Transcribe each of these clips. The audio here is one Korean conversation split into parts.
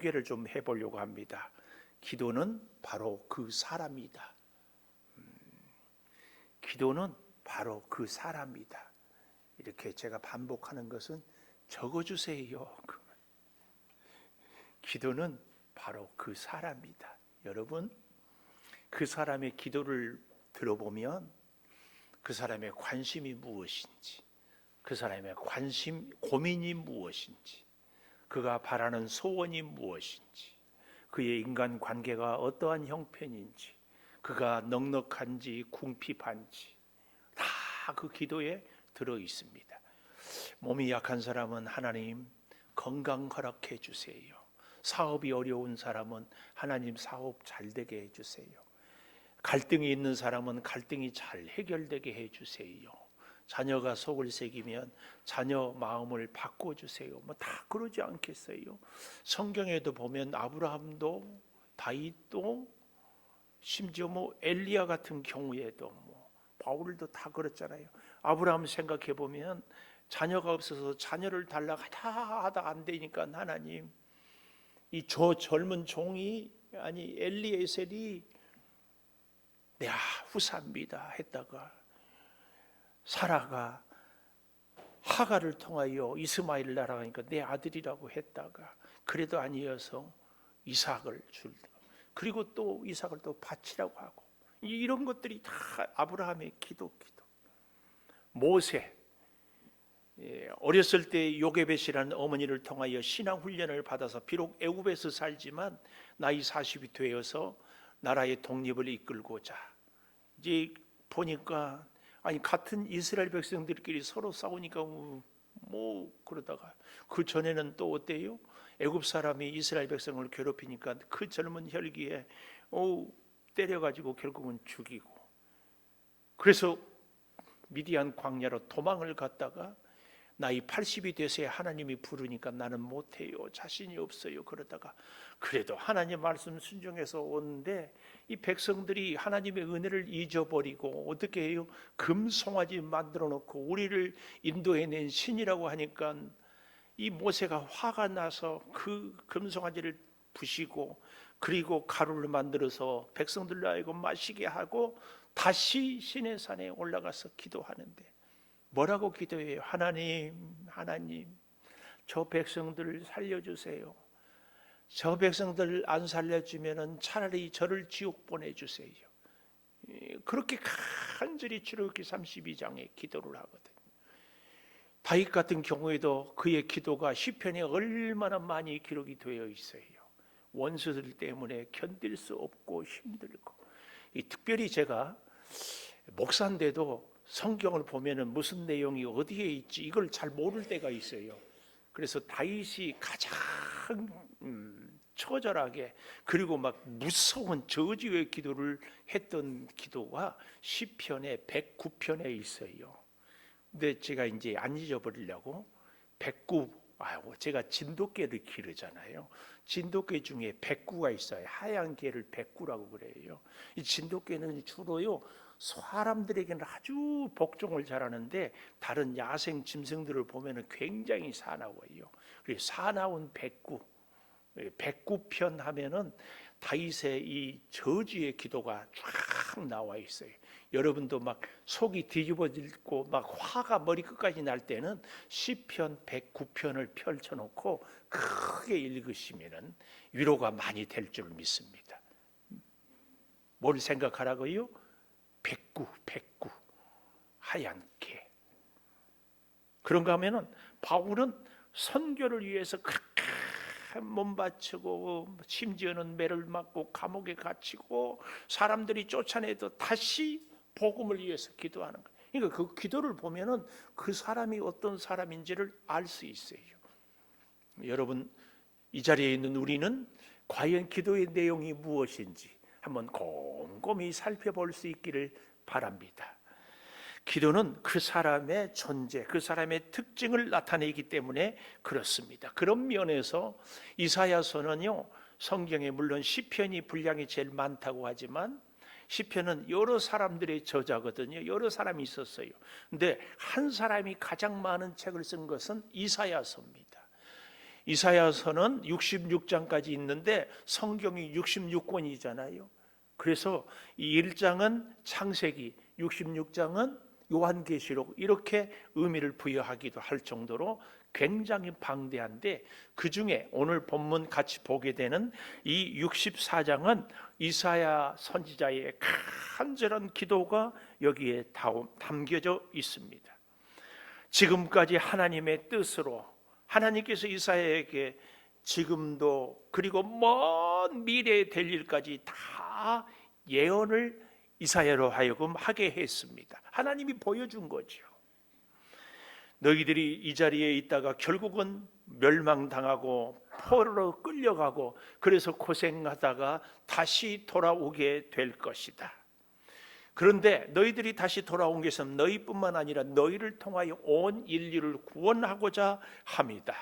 소개를 좀 해보려고 합니다. 기도는 바로 그 사람이다. 기도는 바로 그 사람이다. 이렇게 제가 반복하는 것은 적어주세요. 기도는 바로 그 사람이다. 여러분, 그 사람의 기도를 들어보면 그 사람의 관심이 무엇인지, 그 사람의 고민이 무엇인지, 그가 바라는 소원이 무엇인지, 그의 인간관계가 어떠한 형편인지, 그가 넉넉한지 궁핍한지 다 그 기도에 들어 있습니다. 몸이 약한 사람은 하나님 건강 허락해 주세요. 사업이 어려운 사람은 하나님 사업 잘 되게 해주세요. 갈등이 있는 사람은 갈등이 잘 해결되게 해주세요. 자녀가 속을 새기면 자녀 마음을 바꿔주세요. 뭐 다 그러지 않겠어요? 성경에도 보면 아브라함도 다윗도 심지어 뭐 엘리야 같은 경우에도 뭐 바울도 다 그렇잖아요. 아브라함 생각해 보면 자녀가 없어서 자녀를 달라고 하다 안 되니까 하나님 이 젊은 종이 아니 엘리에셀이 내가 후사입니다 했다가 사라가 하갈을 통하여 이스마엘을 낳으니까 내 아들이라고 했다가 그래도 아니어서 이삭을 줄다. 그리고 또 이삭을 또 바치라고 하고 이런 것들이 다 아브라함의 기도. 모세 어렸을 때 요게벳이라는 어머니를 통하여 신앙 훈련을 받아서 비록 애굽에서 살지만 나이 40이 되어서 나라의 독립을 이끌고자 이제 보니까 아니 같은 이스라엘 백성들끼리 서로 싸우니까 뭐 그러다가 그 전에는 또 어때요? 애굽 사람이 이스라엘 백성을 괴롭히니까 그 젊은 혈기에 때려가지고 결국은 죽이고 그래서 미디안 광야로 도망을 갔다가 나이 80이 돼서야 하나님이 부르니까 나는 못해요. 자신이 없어요. 그러다가 그래도 하나님 말씀 순종해서 오는데 이 백성들이 하나님의 은혜를 잊어버리고 어떻게 해요? 금송아지 만들어 놓고 우리를 인도해낸 신이라고 하니까 이 모세가 화가 나서 그 금송아지를 부시고 그리고 가루를 만들어서 백성들로 하여금 마시게 하고 다시 시내산에 올라가서 기도하는데 뭐라고 기도해요? 하나님 저 백성들을 살려주세요. 저 백성들 안 살려주면 차라리 저를 지옥 보내주세요. 그렇게 간절히 출애굽기 32장에 기도를 하거든요. 다윗 같은 경우에도 그의 기도가 시편에 얼마나 많이 기록이 되어 있어요. 원수들 때문에 견딜 수 없고 힘들고 특별히 제가 목사인데도 성경을 보면은 무슨 내용이 어디에 있지 이걸 잘 모를 때가 있어요. 그래서 다윗이 가장 처절하게 그리고 막 무서운 저주의 기도를 했던 기도가 시편의 109편에 있어요. 근데 제가 이제 안 잊어버리려고 109 제가 진돗개를 기르잖아요. 진돗개 중에 백구가 있어요. 하얀 개를 백구라고 그래요. 이 진돗개는 주로요 사람들에게는 아주 복종을 잘하는데 다른 야생 짐승들을 보면은 굉장히 사나워요. 그래서 사나운 백구편 하면은 다윗의 이 저주의 기도가 쫙 나와 있어요. 여러분도 막 속이 뒤집어지고 막 화가 머리끝까지 날 때는 시편 109편을 펼쳐놓고 크게 읽으시면은 위로가 많이 될 줄 믿습니다. 뭘 생각하라고요? 백구 하얀 개. 그런가 하면은 바울은 선교를 위해서 그렇게 몸 바치고 심지어는 매를 맞고 감옥에 갇히고 사람들이 쫓아내도 다시 복음을 위해서 기도하는 거예요. 그러니까 그 기도를 보면은 그 사람이 어떤 사람인지를 알 수 있어요. 여러분 이 자리에 있는 우리는 과연 기도의 내용이 무엇인지 한번 곰곰이 살펴볼 수 있기를 바랍니다. 기도는 그 사람의 존재, 그 사람의 특징을 나타내기 때문에 그렇습니다. 그런 면에서 이사야서는요, 성경에 물론 시편이 분량이 제일 많다고 하지만 시편은 여러 사람들의 저자거든요. 여러 사람이 있었어요. 근데 한 사람이 가장 많은 책을 쓴 것은 이사야서입니다. 이사야서는 66장까지 있는데 성경이 66권이잖아요. 그래서 이 1장은 창세기, 66장은 요한계시록, 이렇게 의미를 부여하기도 할 정도로 굉장히 방대한데, 그 중에 오늘 본문 같이 보게 되는 이 64장은 이사야 선지자의 간절한 기도가 여기에 담겨져 있습니다. 지금까지 하나님의 뜻으로 하나님께서 이사야에게 지금도 그리고 먼 미래에 될 일까지 다 예언을 이사야로 하여금 하게 했습니다. 하나님이 보여준 거죠. 너희들이 이 자리에 있다가 결국은 멸망당하고 포로로 끌려가고 그래서 고생하다가 다시 돌아오게 될 것이다. 그런데 너희들이 다시 돌아온 것은 너희뿐만 아니라 너희를 통하여 온 인류를 구원하고자 합니다.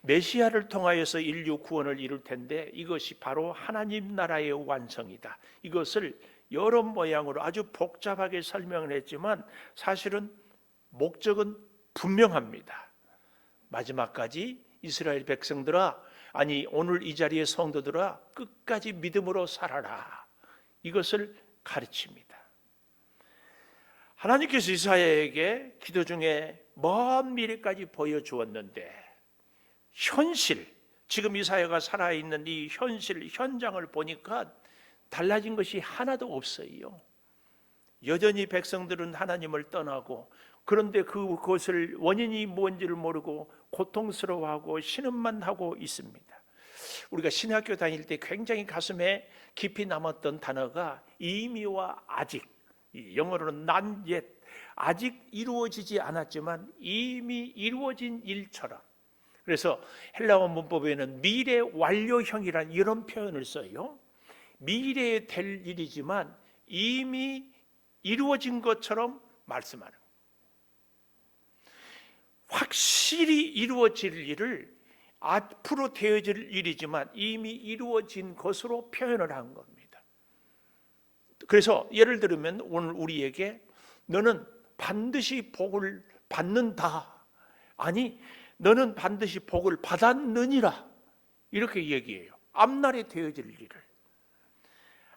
메시아를 통하여서 인류 구원을 이룰 텐데 이것이 바로 하나님 나라의 완성이다. 이것을 여러 모양으로 아주 복잡하게 설명을 했지만 사실은 목적은 분명합니다. 마지막까지 이스라엘 백성들아, 아니 오늘 이 자리의 성도들아, 끝까지 믿음으로 살아라. 이것을 가르칩니다. 하나님께서 이사야에게 기도 중에 먼 미래까지 보여주었는데 현실, 지금 이사야가 살아있는 이 현실, 현장을 보니까 달라진 것이 하나도 없어요. 여전히 백성들은 하나님을 떠나고, 그런데 그것을 원인이 뭔지를 모르고 고통스러워하고 신음만 하고 있습니다. 우리가 신학교 다닐 때 굉장히 가슴에 깊이 남았던 단어가 이미와 아직, 영어로는 not yet, 아직 이루어지지 않았지만 이미 이루어진 일처럼. 그래서 헬라어 문법에는 미래 완료형이라는 이런 표현을 써요. 미래에 될 일이지만 이미 이루어진 것처럼 말씀하는 거예요. 확실히 이루어질 일을 앞으로 되어질 일이지만 이미 이루어진 것으로 표현을 한 겁니다. 그래서 예를 들면 오늘 우리에게 너는 반드시 복을 받는다, 아니 너는 반드시 복을 받았느니라, 이렇게 얘기해요. 앞날에 되어질 일을.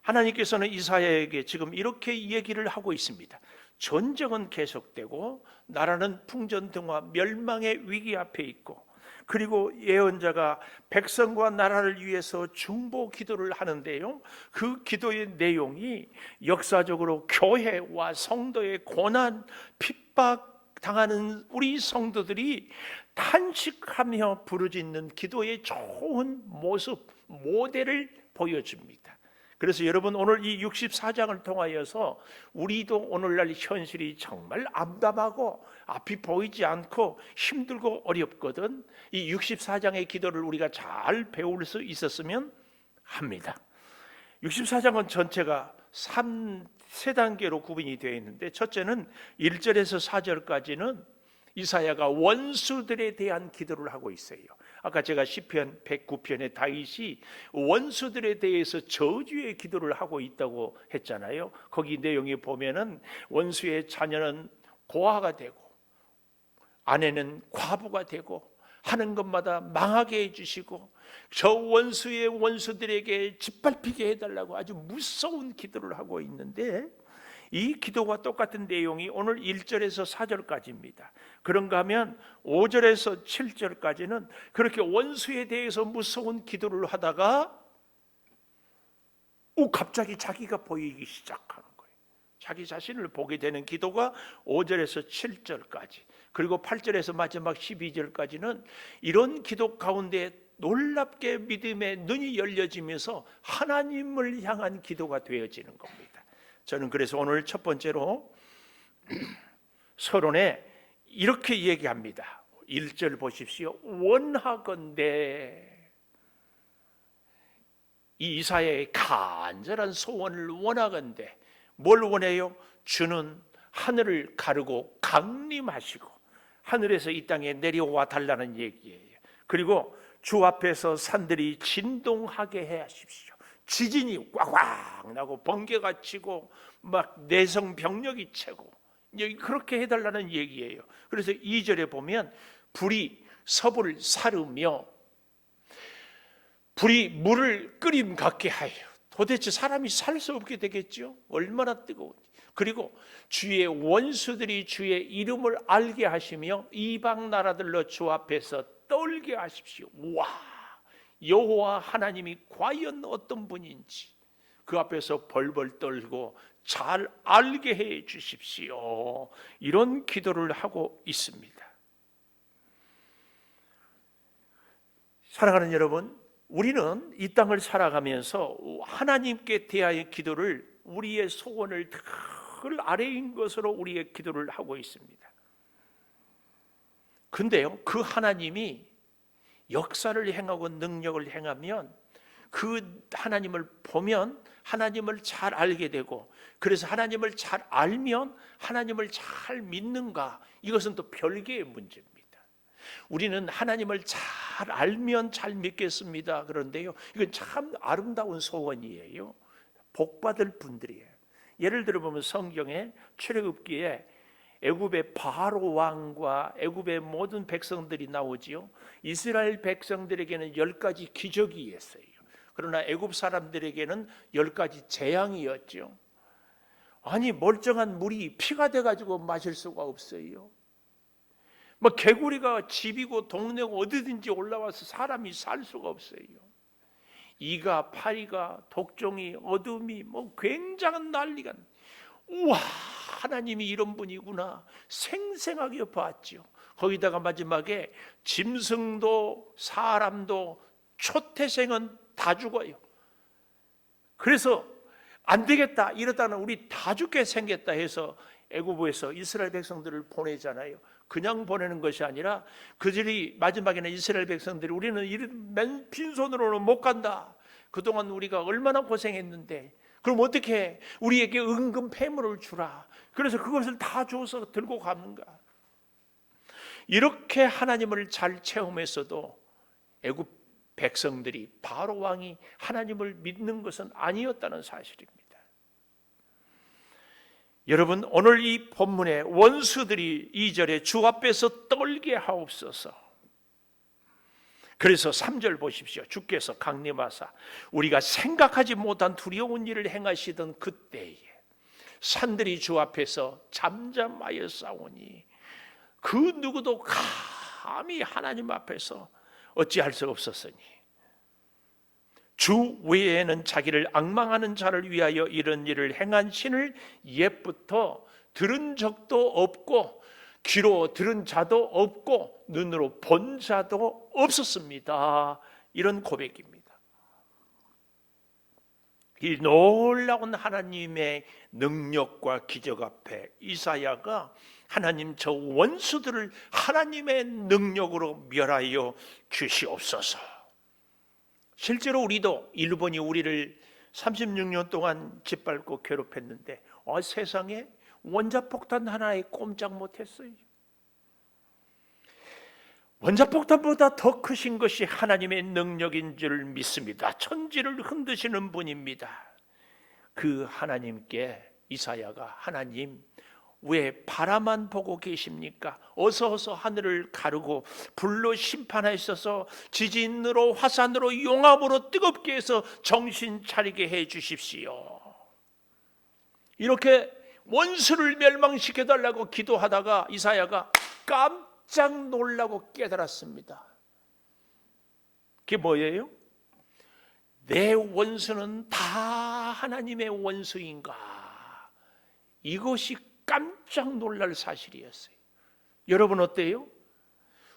하나님께서는 이사야에게 지금 이렇게 얘기를 하고 있습니다. 전쟁은 계속되고 나라는 풍전등화 멸망의 위기 앞에 있고, 그리고 예언자가 백성과 나라를 위해서 중보 기도를 하는데요, 그 기도의 내용이 역사적으로 교회와 성도의 고난, 핍박 당하는 우리 성도들이 탄식하며 부르짖는 기도의 좋은 모습, 모델을 보여줍니다. 그래서 여러분, 오늘 이 64장을 통하여서 우리도 오늘날 현실이 정말 암담하고 앞이 보이지 않고 힘들고 어렵거든. 이 64장의 기도를 우리가 잘 배울 수 있었으면 합니다. 64장은 전체가 세 단계로 구분이 되어 있는데, 첫째는 1절에서 4절까지는 이사야가 원수들에 대한 기도를 하고 있어요. 아까 제가 시편 109편에 다윗이 원수들에 대해서 저주의 기도를 하고 있다고 했잖아요. 거기 내용에 보면은 원수의 자녀는 고아가 되고 아내는 과부가 되고 하는 것마다 망하게 해주시고 저 원수의 원수들에게 짓밟히게 해달라고 아주 무서운 기도를 하고 있는데, 이 기도와 똑같은 내용이 오늘 1절에서 4절까지입니다. 그런가 하면 5절에서 7절까지는 그렇게 원수에 대해서 무서운 기도를 하다가 갑자기 자기가 보이기 시작하는 거예요. 자기 자신을 보게 되는 기도가 5절에서 7절까지, 그리고 8절에서 마지막 12절까지는 이런 기도 가운데 놀랍게 믿음의 눈이 열려지면서 하나님을 향한 기도가 되어지는 겁니다. 저는 그래서 오늘 첫 번째로 서론에 이렇게 얘기합니다. 1절 보십시오. 원하건대, 이 이사야의 간절한 소원을 원하건대, 뭘 원해요? 주는 하늘을 가르고 강림하시고 하늘에서 이 땅에 내려와 달라는 얘기예요. 그리고 주 앞에서 산들이 진동하게 해 하십시오. 지진이 꽉꽉 나고 번개가 치고 막 내성 병력이 채고 그렇게 해달라는 얘기예요. 그래서 2절에 보면 불이 섭을 사르며 불이 물을 끓임 같게 하여. 도대체 사람이 살 수 없게 되겠죠. 얼마나 뜨거운지. 그리고 주의 원수들이 주의 이름을 알게 하시며 이방 나라들로 주 앞에서 떨게 하십시오. 와, 여호와 하나님이 과연 어떤 분인지 그 앞에서 벌벌 떨고 잘 알게 해 주십시오. 이런 기도를 하고 있습니다. 사랑하는 여러분, 우리는 이 땅을 살아가면서 하나님께 대하여 기도를, 우리의 소원을 늘 아래인 것으로 우리의 기도를 하고 있습니다. 근데요, 그 하나님이 역사를 행하고 능력을 행하면 그 하나님을 보면 하나님을 잘 알게 되고, 그래서 하나님을 잘 알면 하나님을 잘 믿는가, 이것은 또 별개의 문제입니다. 우리는 하나님을 잘 알면 잘 믿겠습니다. 그런데요, 이건 참 아름다운 소원이에요. 복받을 분들이에요. 예를 들어 보면 성경에 출애굽기에 애굽의 바로 왕과 애굽의 모든 백성들이 나오지요. 이스라엘 백성들에게는 10가지 기적이 있어요. 그러나 애굽 사람들에게는 10가지 재앙이었죠. 아니, 멀쩡한 물이 피가 돼가지고 마실 수가 없어요. 뭐 개구리가 집이고 동네고 어디든지 올라와서 사람이 살 수가 없어요. 이가, 파리가, 독종이, 어둠이, 뭐 굉장한 난리가. 우와, 하나님이 이런 분이구나 생생하게 봤죠. 거기다가 마지막에 짐승도 사람도 초태생은 다 죽어요. 그래서 안 되겠다, 이러다는 우리 다 죽게 생겼다 해서 애굽에서 이스라엘 백성들을 보내잖아요. 그냥 보내는 것이 아니라 그들이 마지막에는 이스라엘 백성들이 우리는 이런 빈손으로는 못 간다. 그동안 우리가 얼마나 고생했는데 그럼 어떻게 해? 우리에게 은금 패물을 주라. 그래서 그것을 다 줘서 들고 가는가. 이렇게 하나님을 잘 체험했어도 애굽 백성들이, 바로 왕이 하나님을 믿는 것은 아니었다는 사실입니다. 여러분, 오늘 이 본문에 원수들이 2절에 주 앞에서 떨게 하옵소서. 그래서 3절 보십시오. 주께서 강림하사 우리가 생각하지 못한 두려운 일을 행하시던 그때에 산들이 주 앞에서 잠잠하여 싸우니 그 누구도 감히 하나님 앞에서 어찌할 수 없었으니 주 외에는 자기를 앙망하는 자를 위하여 이런 일을 행한 신을 옛부터 들은 적도 없고 귀로 들은 자도 없고 눈으로 본 자도 없었습니다. 이런 고백입니다. 이 놀라운 하나님의 능력과 기적 앞에 이사야가 하나님, 저 원수들을 하나님의 능력으로 멸하여 주시옵소서. 실제로 우리도 일본이 우리를 36년 동안 짓밟고 괴롭혔는데 세상에 원자폭탄 하나에 꼼짝 못했어요. 원자폭탄보다 더 크신 것이 하나님의 능력인 줄 믿습니다. 천지를 흔드시는 분입니다. 그 하나님께 이사야가, 하나님 왜 바라만 보고 계십니까? 어서 하늘을 가르고 불로 심판하셔서 지진으로 화산으로 용암으로 뜨겁게 해서 정신 차리게 해 주십시오. 이렇게 원수를 멸망시켜달라고 기도하다가 이사야가 깜짝 놀라고 깨달았습니다. 그게 뭐예요? 내 원수는 다 하나님의 원수인가? 이것이 깜짝 놀랄 사실이었어요. 여러분 어때요?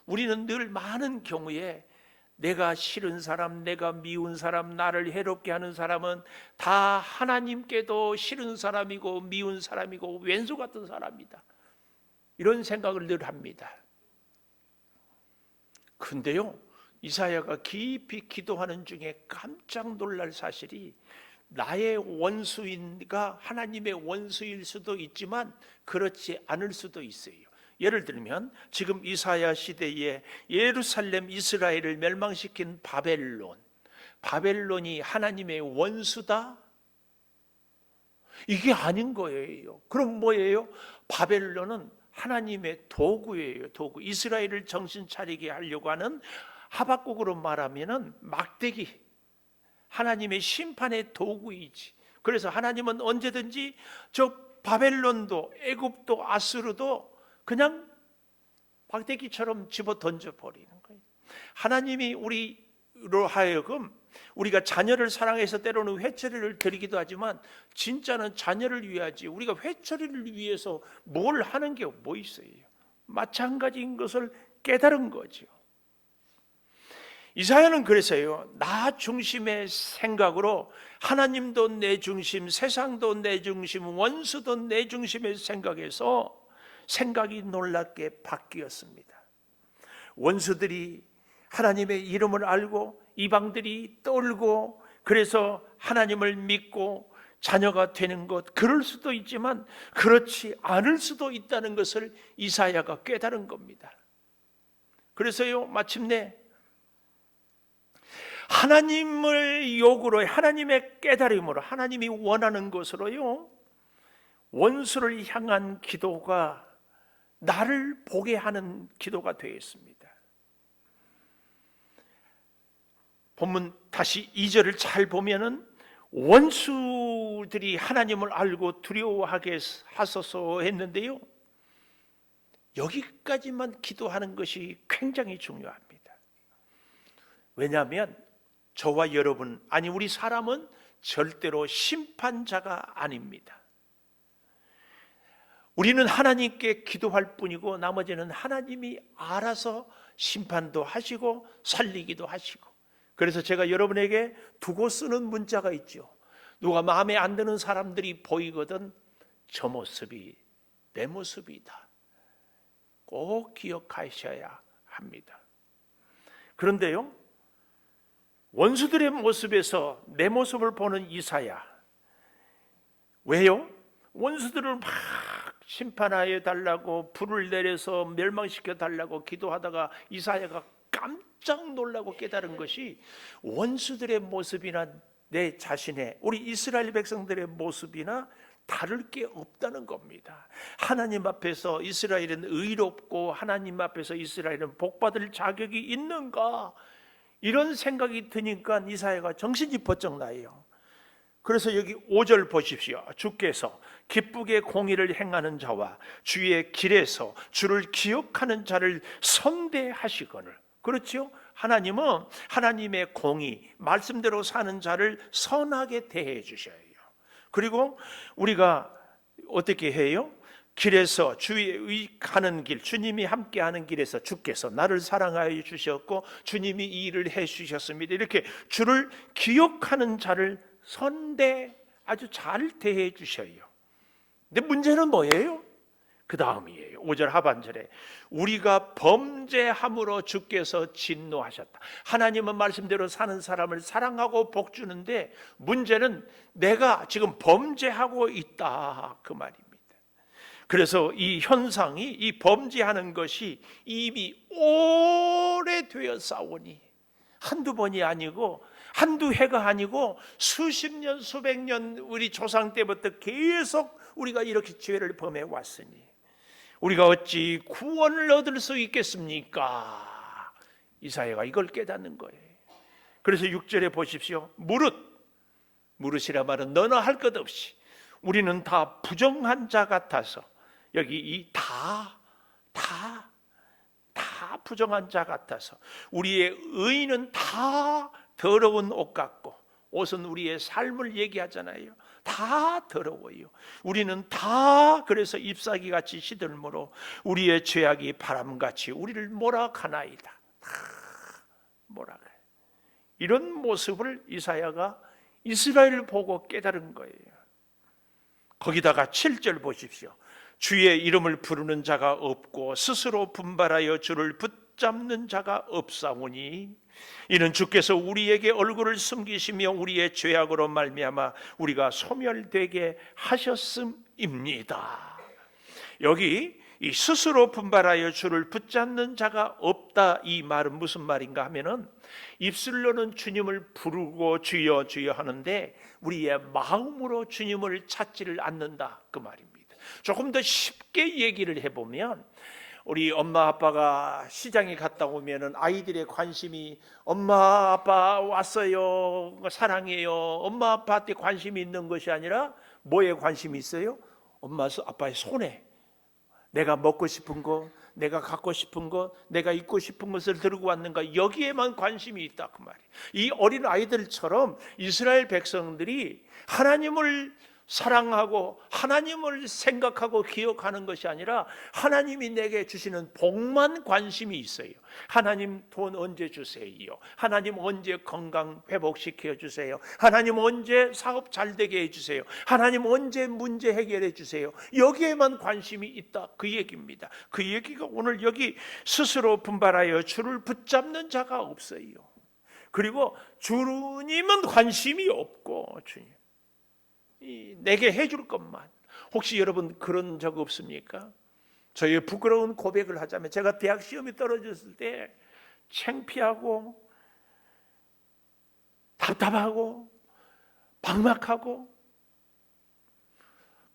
우리는 늘 많은 경우에 내가 싫은 사람, 내가 미운 사람, 나를 해롭게 하는 사람은 다 하나님께도 싫은 사람이고 미운 사람이고 왼수 같은 사람이다, 이런 생각을 늘 합니다. 근데요, 이사야가 깊이 기도하는 중에 깜짝 놀랄 사실이, 나의 원수인가 하나님의 원수일 수도 있지만 그렇지 않을 수도 있어요. 예를 들면 지금 이사야 시대에 예루살렘, 이스라엘을 멸망시킨 바벨론이 하나님의 원수다? 이게 아닌 거예요. 그럼 뭐예요? 바벨론은 하나님의 도구예요. 도구. 이스라엘을 정신 차리게 하려고 하는, 하박국으로 말하면은 막대기, 하나님의 심판의 도구이지. 그래서 하나님은 언제든지 저 바벨론도 애굽도 아수르도 그냥 막대기처럼 집어 던져 버리는 거예요. 하나님이 우리로 하여금, 우리가 자녀를 사랑해서 때로는 회초리를 드리기도 하지만 진짜는 자녀를 위하지, 우리가 회초리를 위해서 뭘 하는 게 뭐 있어요? 마찬가지인 것을 깨달은 거죠. 이사야는 그래서요, 나 중심의 생각으로 하나님도 내 중심, 세상도 내 중심, 원수도 내 중심의 생각에서 생각이 놀랍게 바뀌었습니다. 원수들이 하나님의 이름을 알고 이방들이 떨고 그래서 하나님을 믿고 자녀가 되는 것, 그럴 수도 있지만 그렇지 않을 수도 있다는 것을 이사야가 깨달은 겁니다. 그래서요, 마침내 하나님을 요구로, 하나님의 깨달음으로, 하나님이 원하는 것으로요, 원수를 향한 기도가 나를 보게 하는 기도가 되었습니다. 본문 다시 2절을 잘 보면은 원수들이 하나님을 알고 두려워하게 하소서 했는데요, 여기까지만 기도하는 것이 굉장히 중요합니다. 왜냐하면 저와 여러분, 아니 우리 사람은 절대로 심판자가 아닙니다. 우리는 하나님께 기도할 뿐이고 나머지는 하나님이 알아서 심판도 하시고 살리기도 하시고. 그래서 제가 여러분에게 두고 쓰는 문자가 있죠. 누가 마음에 안 드는 사람들이 보이거든 저 모습이 내 모습이다, 꼭 기억하셔야 합니다. 그런데요, 원수들의 모습에서 내 모습을 보는 이사야, 왜요? 원수들을 막 심판하여 달라고 불을 내려서 멸망시켜 달라고 기도하다가 이사야가 깜짝 놀라고 깨달은 것이 원수들의 모습이나 내 자신의, 우리 이스라엘 백성들의 모습이나 다를 게 없다는 겁니다. 하나님 앞에서 이스라엘은 의롭고 하나님 앞에서 이스라엘은 복받을 자격이 있는가, 이런 생각이 드니까 이사야가 정신이 번쩍 나요. 그래서 여기 5절 보십시오. 주께서 기쁘게 공의를 행하는 자와 주의 길에서 주를 기억하는 자를 선대하시거늘. 그렇죠? 하나님은 하나님의 공의, 말씀대로 사는 자를 선하게 대해 주셔요. 그리고 우리가 어떻게 해요? 길에서 주의 가는 길, 주님이 함께하는 길에서 주께서 나를 사랑하여 주셨고 주님이 이 일을 해 주셨습니다. 이렇게 주를 기억하는 자를 선대, 아주 잘 대해 주셔요. 근데 문제는 뭐예요? 그 다음이에요. 5절 하반절에 우리가 범죄함으로 주께서 진노하셨다. 하나님은 말씀대로 사는 사람을 사랑하고 복 주는데 문제는 내가 지금 범죄하고 있다, 그 말입니다. 그래서 이 현상이, 이 범죄하는 것이 이미 오래되어 싸우니, 한두 번이 아니고 한두 해가 아니고 수십 년, 수백 년 우리 조상 때부터 계속 우리가 이렇게 죄를 범해 왔으니 우리가 어찌 구원을 얻을 수 있겠습니까? 이사야가 이걸 깨닫는 거예요. 그래서 6절에 보십시오. 무릇이라 말은 너나 할 것 없이 우리는 다 부정한 자 같아서, 여기 이 다 부정한 자 같아서, 우리의 의는 다 더러운 옷 같고, 옷은 우리의 삶을 얘기하잖아요. 다 더러워요. 우리는 다 그래서 잎사귀같이 시들므로 우리의 죄악이 바람같이 우리를 몰아가나이다. 다 몰아가요. 이런 모습을 이사야가 이스라엘을 보고 깨달은 거예요. 거기다가 7절 보십시오. 주의 이름을 부르는 자가 없고 스스로 분발하여 주를 붙잡는 자가 없사오니 이는 주께서 우리에게 얼굴을 숨기시며 우리의 죄악으로 말미암아 우리가 소멸되게 하셨음입니다. 여기 이 스스로 분발하여 주를 붙잡는 자가 없다, 이 말은 무슨 말인가 하면은 입술로는 주님을 부르고 주여 주여 하는데 우리의 마음으로 주님을 찾지를 않는다, 그 말입니다. 조금 더 쉽게 얘기를 해보면, 우리 엄마 아빠가 시장에 갔다 오면은 아이들의 관심이 엄마 아빠 왔어요, 사랑해요, 엄마 아빠한테 관심이 있는 것이 아니라 뭐에 관심이 있어요? 엄마 아빠의 손에 내가 먹고 싶은 것, 내가 갖고 싶은 것, 내가 입고 싶은 것을 들고 왔는가, 여기에만 관심이 있다 그 말이에요. 이 어린 아이들처럼 이스라엘 백성들이 하나님을 사랑하고 하나님을 생각하고 기억하는 것이 아니라 하나님이 내게 주시는 복만 관심이 있어요. 하나님 돈 언제 주세요? 하나님 언제 건강 회복시켜 주세요? 하나님 언제 사업 잘 되게 해주세요? 하나님 언제 문제 해결해 주세요? 여기에만 관심이 있다 그 얘기입니다. 그 얘기가 오늘 여기 스스로 분발하여 주를 붙잡는 자가 없어요. 그리고 주님은 관심이 없고, 주님 내게 해줄 것만. 혹시 여러분 그런 적 없습니까? 저의 부끄러운 고백을 하자면, 제가 대학 시험이 떨어졌을 때 창피하고 답답하고 막막하고,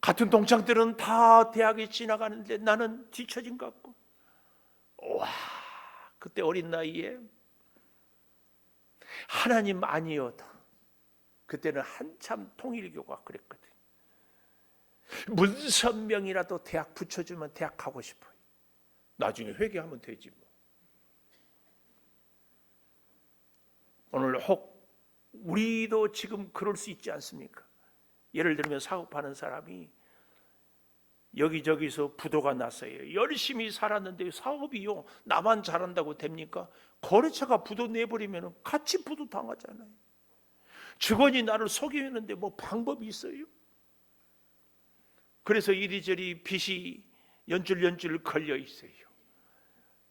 같은 동창들은 다 대학에 지나가는데 나는 뒤처진 것 같고, 와, 그때 어린 나이에 하나님 아니어도, 그때는 한참 통일교가 그랬거든. 문선명이라도 대학 붙여주면 대학 가고 싶어요. 나중에 회개하면 되지 뭐. 오늘 혹 우리도 지금 그럴 수 있지 않습니까? 예를 들면 사업하는 사람이 여기저기서 부도가 났어요. 열심히 살았는데 사업이요, 나만 잘한다고 됩니까? 거래처가 부도 내버리면 같이 부도 당하잖아요. 직원이 나를 속이는데 뭐 방법이 있어요? 그래서 이리저리 빚이 연줄 걸려 있어요.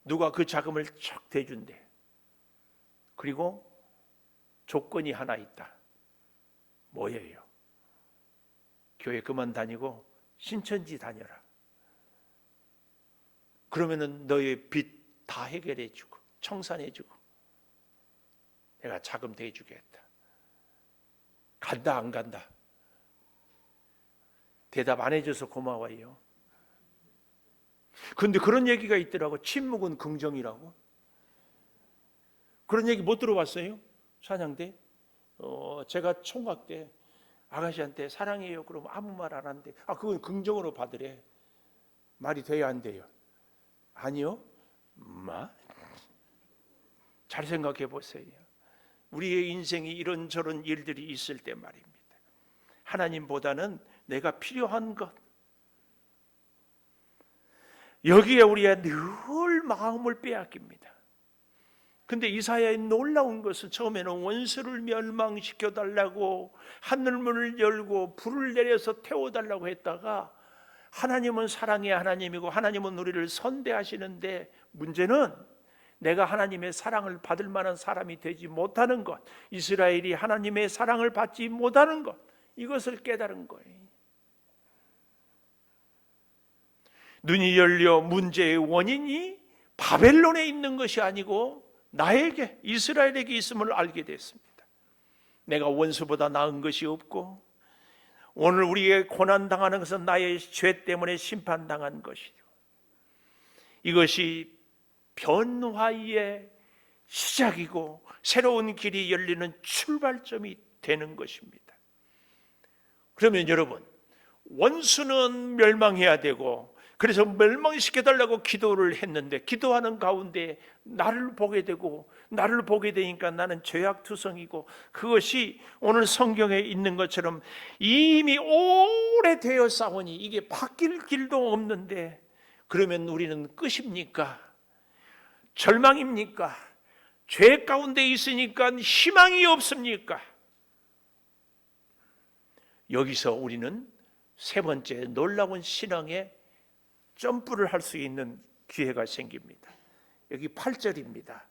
누가 그 자금을 척 대준대. 그리고 조건이 하나 있다. 뭐예요? 교회 그만 다니고 신천지 다녀라. 그러면은 너의 빚 다 해결해주고 청산해주고 내가 자금 대주겠다. 간다 안 간다? 대답 안 해줘서 고마워요. 근데 그런 얘기가 있더라고. 침묵은 긍정이라고. 그런 얘기 못 들어봤어요? 찬양대? 제가 총각 때 아가씨한테 사랑해요 그러면 아무 말 안 한대. 그건 긍정으로 받으래. 말이 돼야 안 돼요? 아니요. 잘 생각해 보세요. 우리의 인생이 이런저런 일들이 있을 때 말입니다. 하나님보다는 내가 필요한 것, 여기에 우리가 늘 마음을 빼앗깁니다. 근데 이사야의 놀라운 것은, 처음에는 원수를 멸망시켜 달라고 하늘문을 열고 불을 내려서 태워달라고 했다가, 하나님은 사랑의 하나님이고 하나님은 우리를 선대하시는데, 문제는 내가 하나님의 사랑을 받을 만한 사람이 되지 못하는 것, 이스라엘이 하나님의 사랑을 받지 못하는 것, 이것을 깨달은 거예요. 눈이 열려 문제의 원인이 바벨론에 있는 것이 아니고 나에게, 이스라엘에게 있음을 알게 됐습니다. 내가 원수보다 나은 것이 없고, 오늘 우리의 고난당하는 것은 나의 죄 때문에 심판당한 것이죠. 이것이 변화의 시작이고 새로운 길이 열리는 출발점이 되는 것입니다. 그러면 여러분, 원수는 멸망해야 되고, 그래서 멸망시켜달라고 기도를 했는데, 기도하는 가운데 나를 보게 되고, 나를 보게 되니까 나는 죄악투성이고, 그것이 오늘 성경에 있는 것처럼 이미 오래되어 싸우니 이게 바뀔 길도 없는데, 그러면 우리는 끝입니까? 절망입니까? 죄 가운데 있으니까 희망이 없습니까? 여기서 우리는 세 번째 놀라운 신앙의 점프를 할 수 있는 기회가 생깁니다. 여기 8절입니다.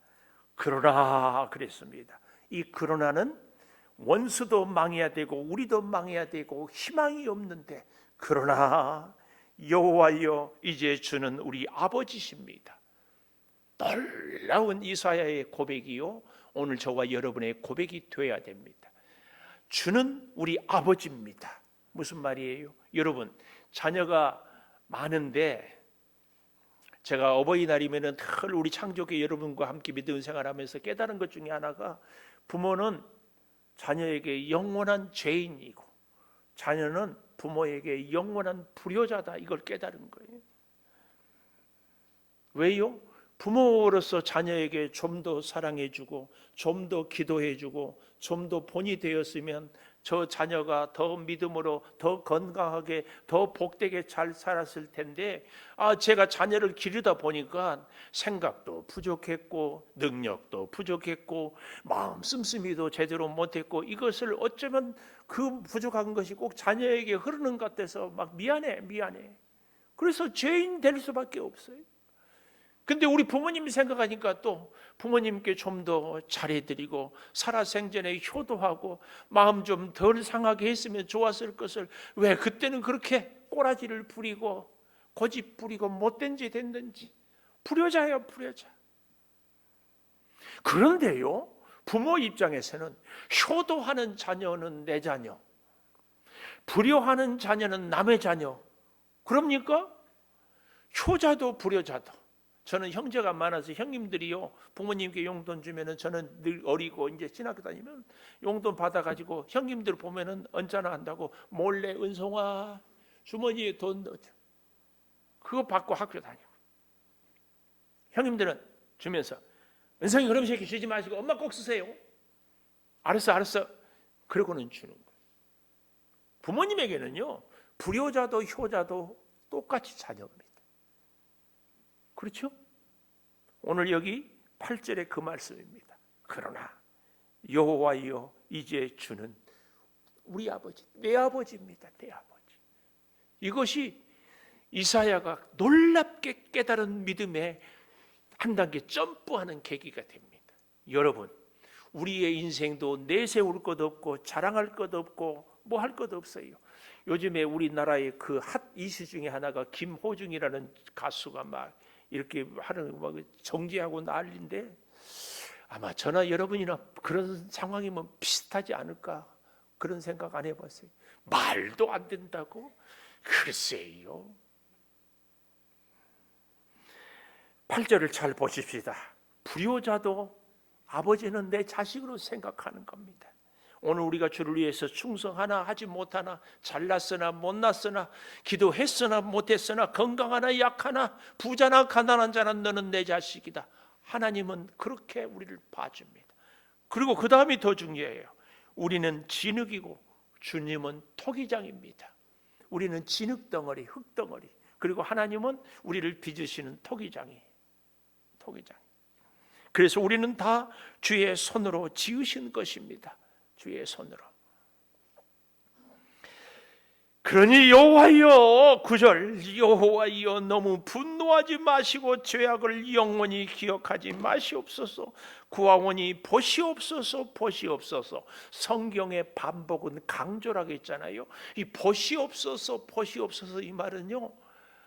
그러나 그랬습니다. 이 그러나는 원수도 망해야 되고 우리도 망해야 되고 희망이 없는데, 그러나 여호와여 이제 주는 우리 아버지십니다. 놀라운 이사야의 고백이요, 오늘 저와 여러분의 고백이 되어야 됩니다. 주는 우리 아버지입니다. 무슨 말이에요? 여러분, 자녀가 많은데, 제가 어버이날이면은 늘 우리 창조교 여러분과 함께 믿음 생활하면서 깨달은 것 중에 하나가, 부모는 자녀에게 영원한 죄인이고 자녀는 부모에게 영원한 불효자다, 이걸 깨달은 거예요. 왜요? 부모로서 자녀에게 좀 더 사랑해주고 좀 더 기도해주고 좀 더 본이 되었으면 저 자녀가 더 믿음으로 더 건강하게 더 복되게 잘 살았을 텐데, 제가 자녀를 기르다 보니까 생각도 부족했고 능력도 부족했고 마음 씀씀이도 제대로 못했고, 이것을 어쩌면 그 부족한 것이 꼭 자녀에게 흐르는 것 같아서 막 미안해. 그래서 죄인 될 수밖에 없어요. 근데 우리 부모님 생각하니까 또 부모님께 좀 더 잘해드리고 살아생전에 효도하고 마음 좀 덜 상하게 했으면 좋았을 것을, 왜 그때는 그렇게 꼬라지를 부리고 고집 부리고 못된 짓 했는지. 불효자예요, 불효자. 그런데요, 부모 입장에서는 효도하는 자녀는 내 자녀, 불효하는 자녀는 남의 자녀. 그럽니까? 효자도 불효자도. 저는 형제가 많아서 형님들이요, 부모님께 용돈 주면은 저는 늘 어리고 이제 신학교 다니면 용돈 받아가지고 형님들 보면은 언짢아 한다고 몰래 은송아 주머니에 돈 넣죠. 그거 받고 학교 다니고, 형님들은 주면서 은성이 그럼 새끼 주지 마시고 엄마 꼭 쓰세요. 알았어. 그러고는 주는 거예요. 부모님에게는요, 불효자도 효자도 똑같이 자녀입니다. 그렇죠? 오늘 여기 8절에 그 말씀입니다. 그러나 여호와여 이제 주는 우리 아버지, 내 아버지입니다. 내 아버지. 이것이 이사야가 놀랍게 깨달은 믿음의 한 단계 점프하는 계기가 됩니다. 여러분, 우리의 인생도 내세울 것 없고 자랑할 것 없고 뭐 할 것 없어요. 요즘에 우리나라의 그 핫 이슈 중에 하나가 김호중이라는 가수가 막 이렇게 하는 막 정지하고 난리인데, 아마 저나 여러분이나 그런 상황이면 비슷하지 않을까, 그런 생각 안 해봤어요. 말도 안 된다고? 글쎄요. 8절을 잘 보십시다. 불효자도 아버지는 내 자식으로 생각하는 겁니다. 오늘 우리가 주를 위해서 충성하나 하지 못하나, 잘났으나 못났으나, 기도했으나 못했으나, 건강하나 약하나, 부자나 가난한 자나 너는 내 자식이다. 하나님은 그렇게 우리를 봐줍니다. 그리고 그 다음이 더 중요해요. 우리는 진흙이고 주님은 토기장입니다. 우리는 진흙덩어리, 흙덩어리, 그리고 하나님은 우리를 빚으시는 토기장이. 그래서 우리는 다 주의 손으로 지으신 것입니다. 주의 손으로. 그러니 여호와여, 9절, 여호와여 너무 분노하지 마시고 죄악을 영원히 기억하지 마시옵소서. 구하오니 보시옵소서. 성경의 반복은 강조라고 했잖아요. 이 보시옵소서 이 말은요,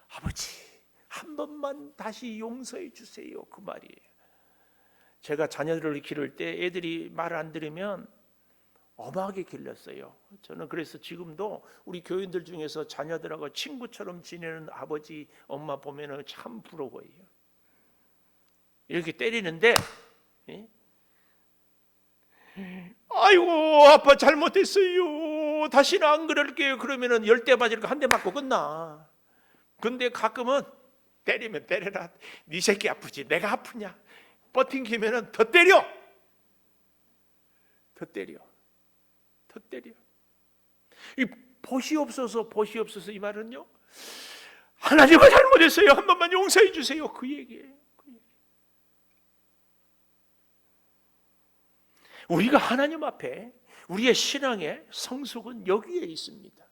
아버지 한 번만 다시 용서해 주세요, 그 말이에요. 제가 자녀들을 기를 때 애들이 말 안 들으면 엄하게 길렀어요. 저는 그래서 지금도 우리 교인들 중에서 자녀들하고 친구처럼 지내는 아버지, 엄마 보면은 참 부러워요. 이렇게 때리는데, 아이고 아빠 잘못했어요, 다시는 안 그럴게요. 그러면은 10대 맞으니까 한 대 맞고 끝나. 근데 가끔은 때리면 때려라, 네 새끼 아프지 내가 아프냐, 버팅기면은 더 때려. 이 보시옵소서 이 말은요, 하나님은 잘못했어요, 한 번만 용서해 주세요, 그 얘기예요. 우리가 하나님 앞에 우리의 신앙의 성숙은 여기에 있습니다.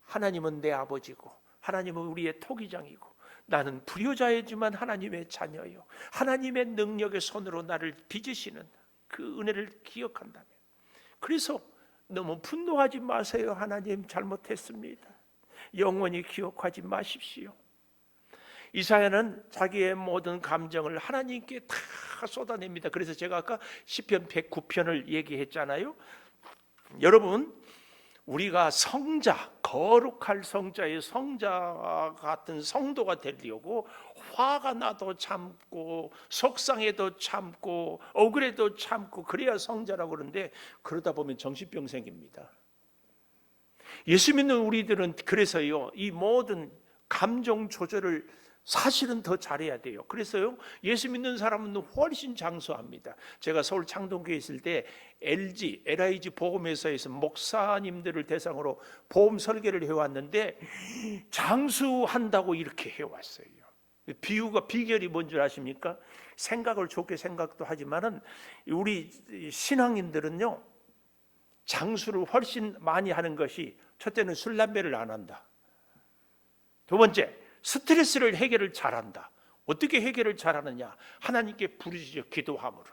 하나님은 내 아버지고 하나님은 우리의 토기장이고 나는 불효자이지만 하나님의 자녀요, 하나님의 능력의 손으로 나를 빚으시는 그 은혜를 기억한다면, 그래서 너무 분노하지 마세요. 하나님 잘못했습니다. 영원히 기억하지 마십시오. 이사야는 자기의 모든 감정을 하나님께 다 쏟아냅니다. 그래서 제가 아까 시편 109편을 얘기했잖아요. 여러분, 우리가 성자, 거룩할 성자의 성자 같은 성도가 되려고 화가 나도 참고 속상해도 참고 억울해도 참고 그래야 성자라고 그러는데, 그러다 보면 정신병 생깁니다. 예수 믿는 우리들은 그래서요, 이 모든 감정 조절을 사실은 더 잘해야 돼요. 그래서요, 예수 믿는 사람은 훨씬 장수합니다. 제가 서울 창동교회 있을 때 LIG 보험회사에서 목사님들을 대상으로 보험 설계를 해왔는데 장수한다고 이렇게 해왔어요. 비결이 뭔 줄 아십니까? 생각을 좋게 생각도 하지만은 우리 신앙인들은요, 장수를 훨씬 많이 하는 것이, 첫째는 술 담배를 안 한다. 두 번째, 스트레스를 해결을 잘한다. 어떻게 해결을 잘하느냐? 하나님께 부르짖어 기도함으로.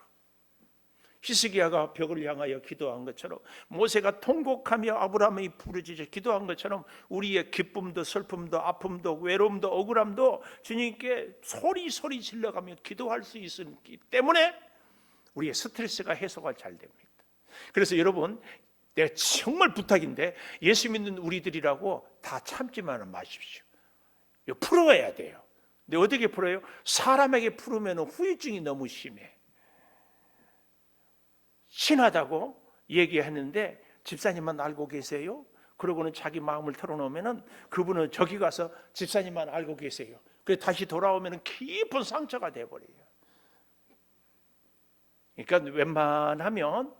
히스기야가 벽을 향하여 기도한 것처럼, 모세가 통곡하며 아브라함이 부르짖어 기도한 것처럼, 우리의 기쁨도 슬픔도 아픔도 외로움도 억울함도 주님께 소리 질러가며 기도할 수 있기 때문에 우리의 스트레스가 해소가 잘 됩니다. 그래서 여러분, 내가 정말 부탁인데 예수 믿는 우리들이라고 다 참지만은 마십시오. 이거 풀어야 돼요. 근데 어떻게 풀어요? 사람에게 풀으면 후유증이 너무 심해. 친하다고 얘기했는데 집사님만 알고 계세요? 그러고는 자기 마음을 털어놓으면 그분은 저기 가서 집사님만 알고 계세요. 그래 다시 돌아오면 깊은 상처가 돼버려요. 그러니까 웬만하면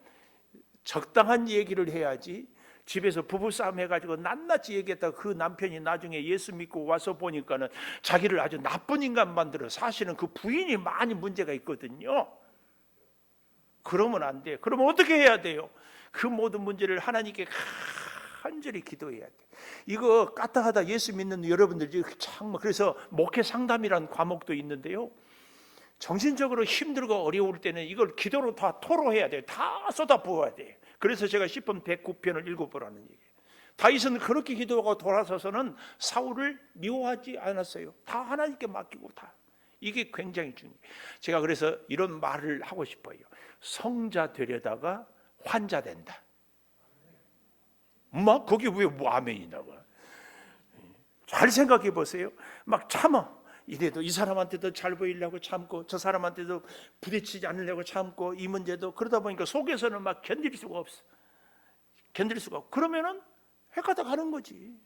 적당한 얘기를 해야지, 집에서 부부싸움 해가지고 낱낱이 얘기했다가 그 남편이 나중에 예수 믿고 와서 보니까는 자기를 아주 나쁜 인간 만들어. 사실은 그 부인이 많이 문제가 있거든요. 그러면 안 돼요. 그러면 어떻게 해야 돼요? 그 모든 문제를 하나님께 간절히 기도해야 돼요. 이거 까딱하다 예수 믿는 여러분들, 참, 그래서 목회 상담이라는 과목도 있는데요, 정신적으로 힘들고 어려울 때는 이걸 기도로 다 토로해야 돼요. 다 쏟아부어야 돼요. 그래서 제가 시편 109편을 읽어보라는 얘기예요. 다윗은 그렇게 기도하고 돌아서서는 사울을 미워하지 않았어요. 다 하나님께 맡기고 다. 이게 굉장히 중요해요. 제가 그래서 이런 말을 하고 싶어요. 성자 되려다가 환자 된다. 막 거기 왜 아멘이 나와? 잘 생각해 보세요. 막 참아. 이래도 이 사람한테도 잘 보이려고 참고, 저 사람한테도 부딪히지 않으려고 참고, 이 문제도 그러다 보니까 속에서는 막 견딜 수가 없어. 견딜 수가 없고, 그러면은 해가다 가는 거지.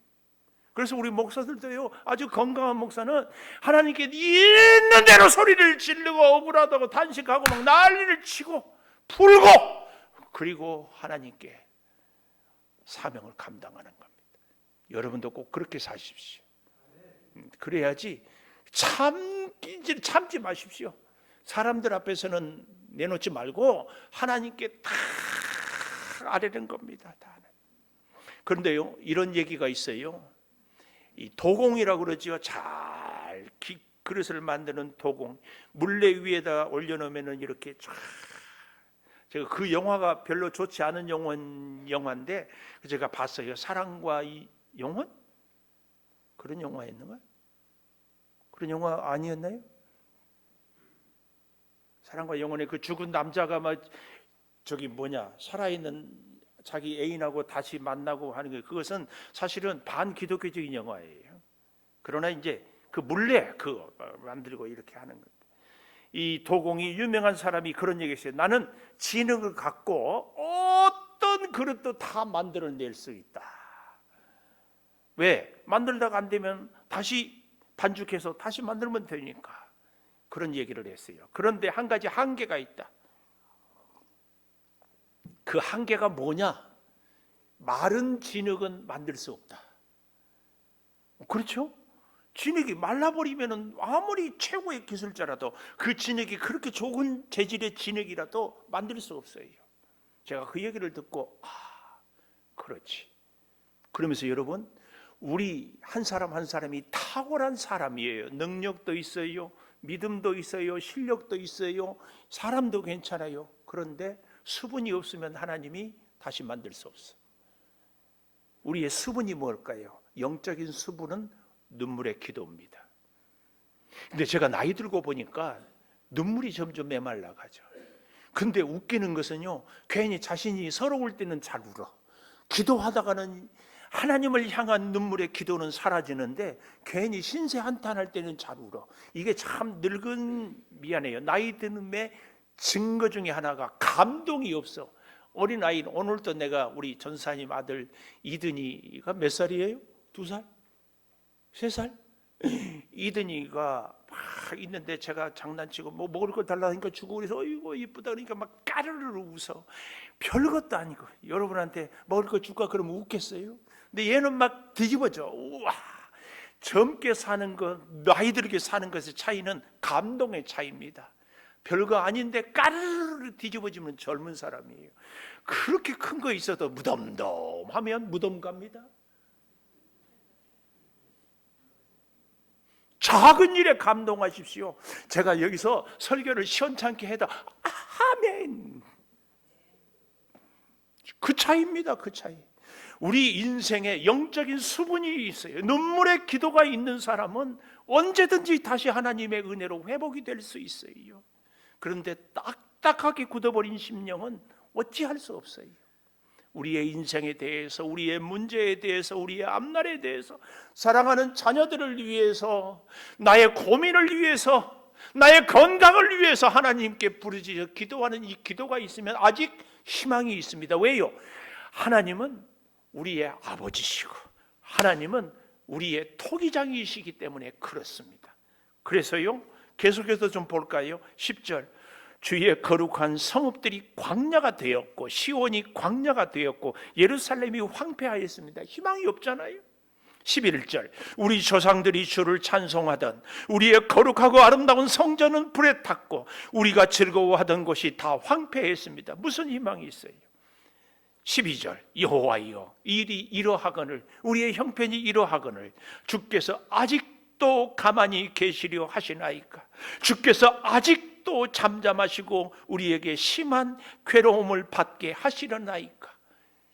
그래서 우리 목사들도요, 아주 건강한 목사는 하나님께 있는 대로 소리를 지르고 억울하다고 단식하고 막 난리를 치고 풀고, 그리고 하나님께 사명을 감당하는 겁니다. 여러분도 꼭 그렇게 사십시오. 그래야지. 참지 마십시오. 사람들 앞에서는 내놓지 말고 하나님께 다 아뢰는 겁니다. 다. 그런데요, 이런 얘기가 있어요. 이 도공이라고 그러지요. 잘 그릇을 만드는 도공, 물레 위에다 올려놓으면 이렇게 쫙. 제가 그 영화가 별로 좋지 않은 영화인데 제가 봤어요. 사랑과 이 영혼? 그런 영화였는가? 그런 영화 아니었나요? 사랑과 영혼의 그 죽은 남자가 막 살아있는 자기 애인하고 다시 만나고 하는 게, 그것은 사실은 반기독교적인 영화예요. 그러나 이제 그 물레 그거 만들고 이렇게 하는 것. 이 도공이 유명한 사람이 그런 얘기했어요. 나는 지능을 갖고 어떤 그릇도 다 만들어낼 수 있다. 왜? 만들다가 안 되면 다시 반죽해서 다시 만들면 되니까. 그런 얘기를 했어요. 그런데 한 가지 한계가 있다. 그 한계가 뭐냐? 마른 진흙은 만들 수 없다. 그렇죠? 진흙이 말라버리면 아무리 최고의 기술자라도 그 진흙이 그렇게 좋은 재질의 진흙이라도 만들 수 없어요. 제가 그 얘기를 듣고 그렇지. 그러면서 여러분, 우리 한 사람 한 사람이 탁월한 사람이에요. 능력도 있어요, 믿음도 있어요, 실력도 있어요, 사람도 괜찮아요. 그런데 수분이 없으면 하나님이 다시 만들 수 없어. 우리의 수분이 뭘까요? 영적인 수분은 눈물의 기도입니다. 근데 제가 나이 들고 보니까 눈물이 점점 메말라가죠. 근데 웃기는 것은요, 괜히 자신이 서러울 때는 잘 울어. 기도하다가는 하나님을 향한 눈물의 기도는 사라지는데 괜히 신세 한탄할 때는 잘 울어. 이게 참 늙은, 미안해요, 나이 듦의 증거 중에 하나가 감동이 없어. 어린아이, 오늘도 내가 우리 전사님 아들 이든이가 몇 살이에요? 2살? 3살? 이든이가 막 있는데 제가 장난치고 뭐 먹을 거 달라니까 주고 그래서 어이구 이쁘다 그러니까 막 까르르 웃어. 별것도 아니고 여러분한테 먹을 거 줄까 그러면 웃겠어요? 근데 얘는 막 뒤집어져. 우와, 젊게 사는 것, 나이 들게 사는 것의 차이는 감동의 차이입니다. 별거 아닌데 까르르 뒤집어지면 젊은 사람이에요. 그렇게 큰 거 있어도 무덤덤하면 무덤 갑니다. 작은 일에 감동하십시오. 제가 여기서 설교를 시원찮게 해도 아멘. 그 차이입니다. 그 차이. 우리 인생에 영적인 수분이 있어요. 눈물의 기도가 있는 사람은 언제든지 다시 하나님의 은혜로 회복이 될 수 있어요. 그런데 딱딱하게 굳어버린 심령은 어찌할 수 없어요. 우리의 인생에 대해서, 우리의 문제에 대해서, 우리의 앞날에 대해서, 사랑하는 자녀들을 위해서, 나의 고민을 위해서, 나의 건강을 위해서 하나님께 부르짖어 기도하는 이 기도가 있으면 아직 희망이 있습니다. 왜요? 하나님은 우리의 아버지시고 하나님은 우리의 토기장이시기 때문에 그렇습니다. 그래서요, 계속해서 좀 볼까요? 10절, 주의 거룩한 성읍들이 광야가 되었고 시온이 광야가 되었고 예루살렘이 황폐하였습니다. 희망이 없잖아요. 11절, 우리 조상들이 주를 찬송하던 우리의 거룩하고 아름다운 성전은 불에 탔고 우리가 즐거워하던 곳이 다 황폐했습니다. 무슨 희망이 있어요? 12절, 여호와여, 일이 이러하거늘, 우리의 형편이 이러하거늘 주께서 아직도 가만히 계시려 하시나이까? 주께서 아직도 잠잠하시고 우리에게 심한 괴로움을 받게 하시려나이까?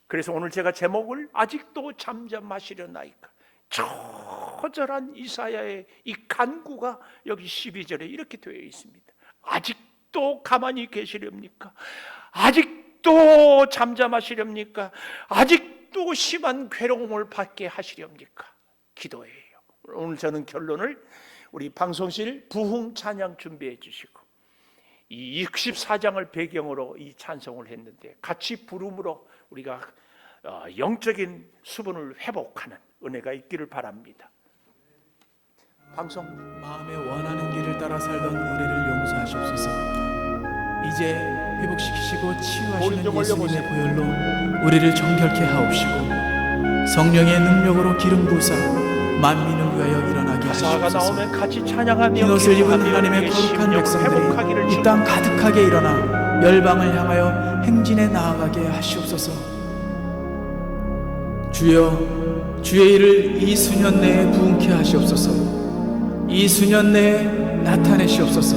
그래서 오늘 제가 제목을 아직도 잠잠하시려나이까, 처절한 이사야의 이 간구가 여기 12절에 이렇게 되어 있습니다. 아직도 가만히 계시렵니까? 아직도 잠잠하시렵니까? 아직도 심한 괴로움을 받게 하시렵니까? 기도예요. 오늘 저는 결론을 우리 방송실 부흥 찬양 준비해 주시고 이 64장을 배경으로 이 찬송을 했는데 같이 부름으로 우리가 영적인 수분을 회복하는 은혜가 있기를 바랍니다. 방송. 마음에 원하는 길을 따라 살던 우리를 용서하시옵소서. 이제 회복시키시고 치유하시는 예수님의 보혈로 우리를 정결케 하옵시고 성령의 능력으로 기름 부으사 만민을 위하여 일어나게 가사가 하시옵소서. 나오면 같이 찬양하며 흰 옷을 입은 기도하며 하나님의 거룩한 백성들이 이 땅 축복합니다. 가득하게 일어나 열방을 향하여 행진에 나아가게 하시옵소서. 주여, 주의 일을 이 수년 내에 부흥케 하시옵소서. 이 수년 내에 나타내시옵소서.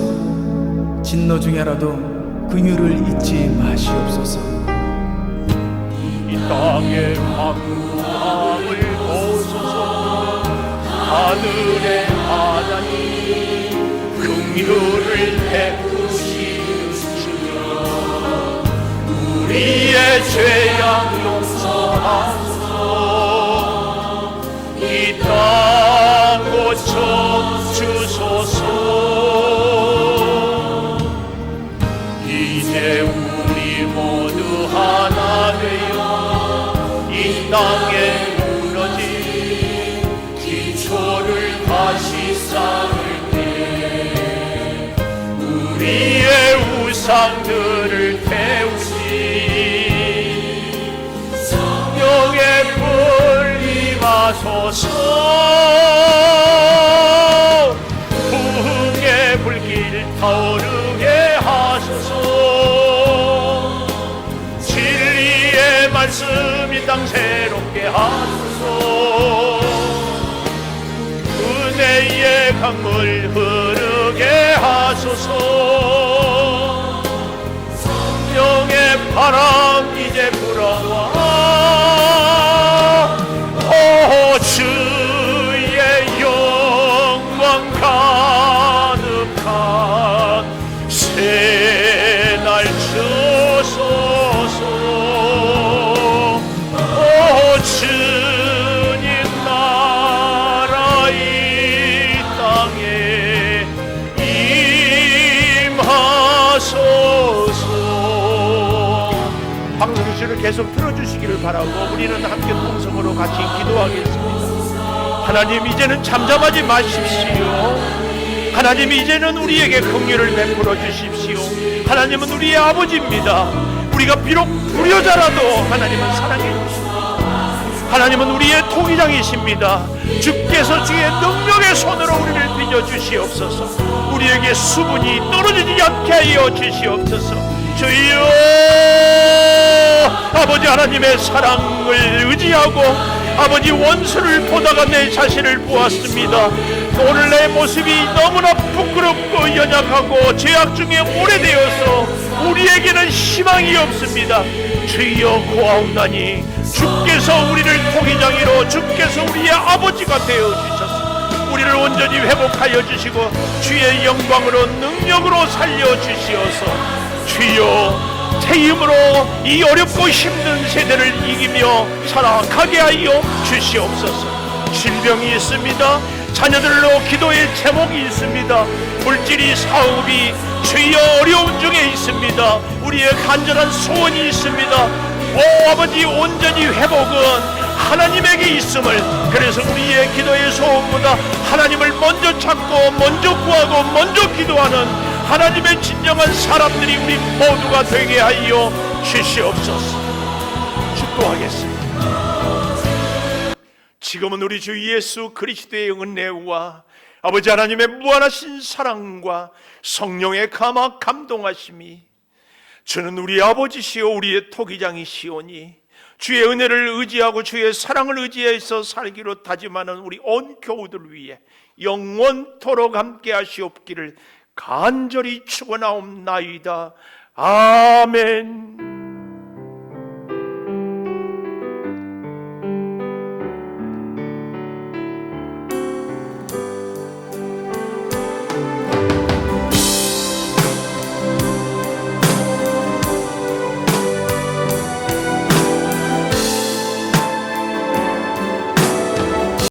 진노 중에라도 긍휼을 잊지 마시옵소서. 이 땅의 황무함을 보소서. 하늘의 하나님 긍휼을 베푸시으시며 우리의 죄악 용서하소서. 이 땅 고쳐 주소서. 이제 우리 모두 하나 되어 이 땅에 무너진 기초를 다시 쌓을 때 우리의 우상들을 태우시 성령의 불 임하소서. 부흥의 불길 타오르게 하소서. 진리의 말씀 이 땅 새롭게 하소서. 은혜의 강물 흐르게 하소서. 성령의 바람 이제 불어와 오 주의 영광 가득한 새날 주소서. 오 주 계속 들어주시기를 바라고 우리는 함께 통성으로 같이 기도하겠습니다. 하나님, 이제는 잠잠하지 마십시오. 하나님, 이제는 우리에게 긍휼을 베풀어 주십시오. 하나님은 우리의 아버지입니다. 우리가 비록 불효자라도 하나님은 사랑해 주십니다. 하나님은 우리의 통일장이십니다. 주께서 주의 능력의 손으로 우리를 빚어주시옵소서. 우리에게 수분이 떨어지지 않게 하여 주시옵소서. 주여, 아버지 하나님의 사랑을 의지하고 아버지, 원수를 보다가 내 자신을 보았습니다. 오늘 내 모습이 너무나 부끄럽고 연약하고 죄악 중에 오래되어서 우리에게는 희망이 없습니다. 주여, 고아옵나니 주께서 우리를 통일장이로 주께서 우리의 아버지가 되어주셔서 우리를 온전히 회복하여 주시고 주의 영광으로 능력으로 살려주시어서 주여, 태임으로 이 어렵고 힘든 세대를 이기며 살아가게 하여 주시옵소서. 질병이 있습니다. 자녀들로 기도의 제목이 있습니다. 물질이, 사업이 주여 어려운 중에 있습니다. 우리의 간절한 소원이 있습니다. 오 아버지, 온전히 회복은 하나님에게 있음을, 그래서 우리의 기도의 소원보다 하나님을 먼저 찾고 먼저 구하고 먼저 기도하는 하나님의 진정한 사람들이 우리 모두가 되게 하여 주시옵소서. 축도하겠습니다. 지금은 우리 주 예수 그리스도의 은혜와 아버지 하나님의 무한하신 사랑과 성령의 감화 감동하심이, 주는 우리 아버지시오 우리의 토기장이시오니 주의 은혜를 의지하고 주의 사랑을 의지해서 살기로 다짐하는 우리 온 교우들 위해 영원토록 함께 하시옵기를 간절히 축원하옵나이다. 아멘.